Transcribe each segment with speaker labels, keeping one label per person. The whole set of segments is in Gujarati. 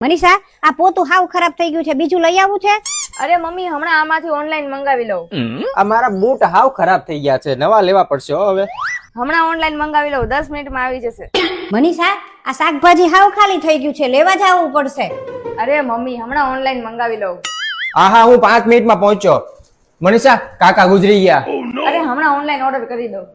Speaker 1: મનીષા, આ પોતું હાવ ખરાબ થઈ ગયું છે, બીજું લઈ આવું છે?
Speaker 2: અરે મમ્મી, હમણાં આમાંથી ઓનલાઈન મંગાવી લઉં.
Speaker 3: આ મારા બૂટ હાવ ખરાબ થઈ ગયા છે, નવા લેવા પડશે હવે.
Speaker 2: હમણાં ઓનલાઈન મંગાવી લઉં, 10 મિનિટમાં આવી જશે.
Speaker 1: મનીષા, આ શાકભાજી હાવ ખાલી થઈ ગયું છે, લેવા જવું પડશે.
Speaker 2: અરે મમ્મી, હમણાં ઓનલાઈન મંગાવી લઉં.
Speaker 3: હા, હું 5 મિનિટમાં પહોંચ્યો. મનીષા, કાકા ગુજરી ગયા.
Speaker 2: અરે હમણાં ઓનલાઈન ઓર્ડર કરી દઉં.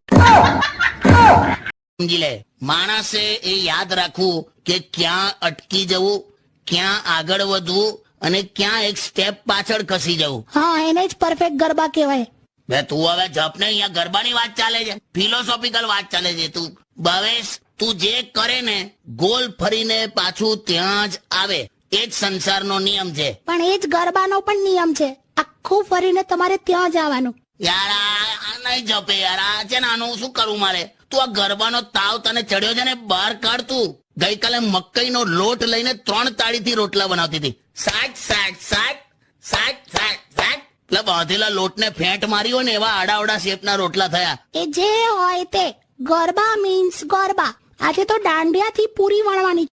Speaker 4: સમજી લે, માણસે એ યાદ રાખવું કે ક્યાં અટકી જવું, ક્યાં આગળ વધવું અને ક્યાં એક સ્ટેપ પાછળ ખસી જવું.
Speaker 5: હા, એને જ પરફેક્ટ ગરબા કહેવાય.
Speaker 4: બે તું હવે જપ ને, અહીંયા ગરબાની વાત ચાલે છે, ફિલોસોફિકલ વાત ચાલે છે. તું ભાવેશ, તું જે કરે ને ગોલ ફરીને પાછું ત્યાં જ આવે, એ જ સંસારનો નિયમ છે.
Speaker 5: પણ એ જ ગરબાનો પણ નિયમ છે, આખું ફરીને તમારે ત્યાં જ આવવાનું.
Speaker 4: યાર આ નહીં જપે યાર, આ છે ને આનું શું કરું મારે? તું આ ગરબાનો તાવ તને ચડ્યો છે ને, બહાર કાઢ. તું ગઈકાલે મકઈનો લોટ લઈને 3 તાળીથી રોટલા બનાવતી હતી. સાટ સાટ સાટ સાટ સાટ સાટ એટલે બાંધેલા લોટને ફેંટ મારી હોય ને એવા આડાવડા શેપના રોટલા થયા.
Speaker 5: એ જે હોય તે, ગરબા મીન્સ ગરબા. આજે તો દાંડિયાથી પૂરી વણવાની.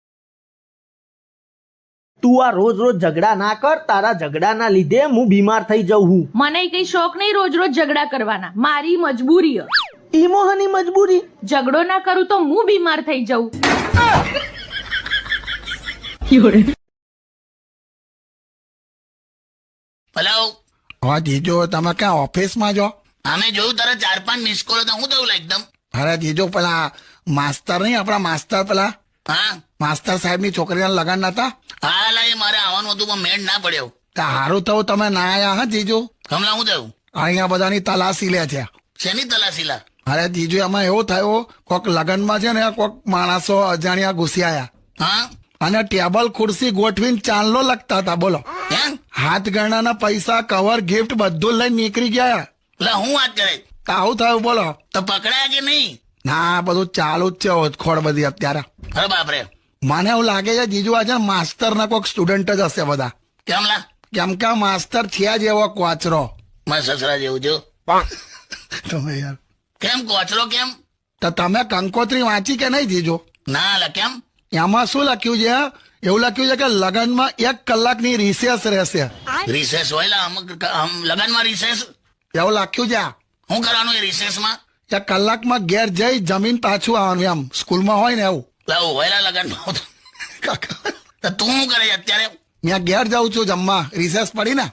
Speaker 6: તું આ રોજ રોજ ઝઘડા ના કર, તારા ઝઘડાના લીધે હું બીમાર થઈ જાઉં હું.
Speaker 7: મને કઈ શોખ નહીં રોજ રોજ ઝઘડા કરવાના, મારી મજબૂરી છે.
Speaker 6: ઈમોહની મજબૂરી?
Speaker 7: ઝઘડો ના કરું તો હું બીમાર થઈ જાઉં.
Speaker 4: હેલો.
Speaker 8: હા જીજો, તમે ક્યાં ઓફિસમાં જો?
Speaker 4: અમે જોયું તારા 4-5 મિસ કોલ હતા, હું થયું એકદમ?
Speaker 8: અરે જીજો, પેલા માસ્તર નહીં આપણા માસ્તર, પેલા
Speaker 4: હા
Speaker 8: માસ્તર સાહેબની છોકરીના લગ્ન નતા?
Speaker 4: હા લા, મારે આવવાનું હતું પણ મેળ ના પડ્યો.
Speaker 8: હારું થયું તમે ના આયા. હા જીજો,
Speaker 4: હમણાં હું થયું?
Speaker 8: અહીંયા બધાની તલાશી લે છે.
Speaker 4: શેની તલાશી લા?
Speaker 8: અરે જીજો, એમાં એવું થયું, કોક લગ્નમાં છે ને કોક માણસો અજાણ્યા ઘૂસી આયા
Speaker 4: હા
Speaker 8: અને ટેબલ ખુરશી ગોઠવીને ચાંદલો લગતા હતા. બોલો,
Speaker 4: કેમ?
Speaker 8: હાથ ગણના પૈસા, કવર, ગિફ્ટ બધું લઈને નીકળી ગયા.
Speaker 4: એટલે હું વાત કરે?
Speaker 8: આવું થયું બોલો.
Speaker 4: તો પકડાયા કે નહીં?
Speaker 8: ના, બધું ચાલુ જ છે ઓળખોડ બધી અત્યારે.
Speaker 4: અરે બાપરે.
Speaker 8: મને એવું લાગે છે જીજુ, આ છે માસ્તર ના કોઈક સ્ટુડન્ટ જ હશે બધા.
Speaker 4: કેમ લા?
Speaker 8: કેમ કે આ માસ્તર છે જ એવો કોચરો.
Speaker 4: મારા સસરા જેવું જો.
Speaker 8: તમે યાર,
Speaker 4: કેમ કોચરો કેમ?
Speaker 8: તો તમે કંકોત્રી વાંચી કે નહીં જીજુ?
Speaker 4: ના લા, કેમ?
Speaker 8: એમાં શું લખ્યું છે? એવું લખ્યું છે કે લગ્નમાં 1 કલાકની રિસેસ રહેશે.
Speaker 4: રિસેસ હોય લા? લગનમાં રિસેસ
Speaker 8: એવું લખ્યું છે.
Speaker 4: શું કરવાનું એ રિસેસમાં?
Speaker 8: 1 કલાકમાં ઘેર જઈ જમીન પાછું આવવાનું, એમ સ્કૂલમાં હોય ને એવું.
Speaker 4: લાવું હોય લા લગનમાં? તો તું શું કરે છે અત્યારે?
Speaker 8: મેં ઘેર જાઉં છું જમવા, રિસેસ પડી ને.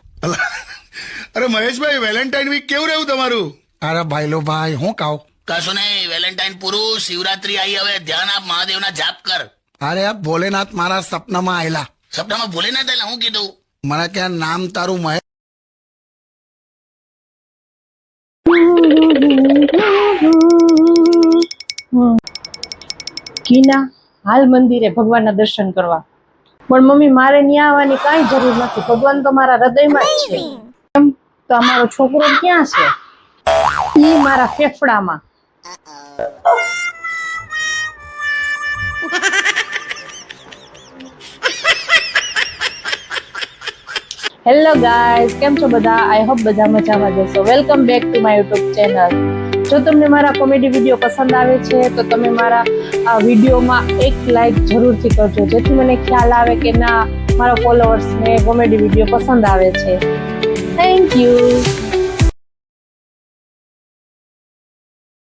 Speaker 9: અરે મહેશભાઈ, વેલેન્ટાઇન વીક કેવું રહ્યું તમારું?
Speaker 8: અરે ભાઈલો ભાઈ, હું કહું?
Speaker 4: કશું નહીં, વેલેન્ટાઇન પૂરું, શિવરાત્રી આવી, હવે ધ્યાન આપ, મહાદેવના જાપ કર.
Speaker 8: અરે ભોલેનાથ મારા સપનામાં આવેલા.
Speaker 4: સપનામાં ભૂલી ના થાય, હું કીધું?
Speaker 8: મને કે નામ તારું મહેશ.
Speaker 10: કીના હાલ મંદિરે ભગવાનના દર્શન કરવા. પણ મમ્મી, મારે ત્યાં આવવાની કાંઈ જરૂર નથી, ભગવાન તો મારા હૃદયમાં જ છે. એમ તો અમારો છોકરો ક્યાં છે? ઈ મારા ફેફડામાં. હેલો ગાઈઝ, કેમ છો બધા? આઈ હોપ બધા મજામાં જશો. Welcome back to my YouTube channel. જો તમને મારા કોમેડી વિડીયો પસંદ આવે છે તો તમે મારા આ વિડીયોમાં એક લાઈક જરૂરથી કરજો, જેથી મને ખ્યાલ આવે કે ના, મારા ફોલોઅર્સને કોમેડી વિડીયો પસંદ આવે છે. Thank you.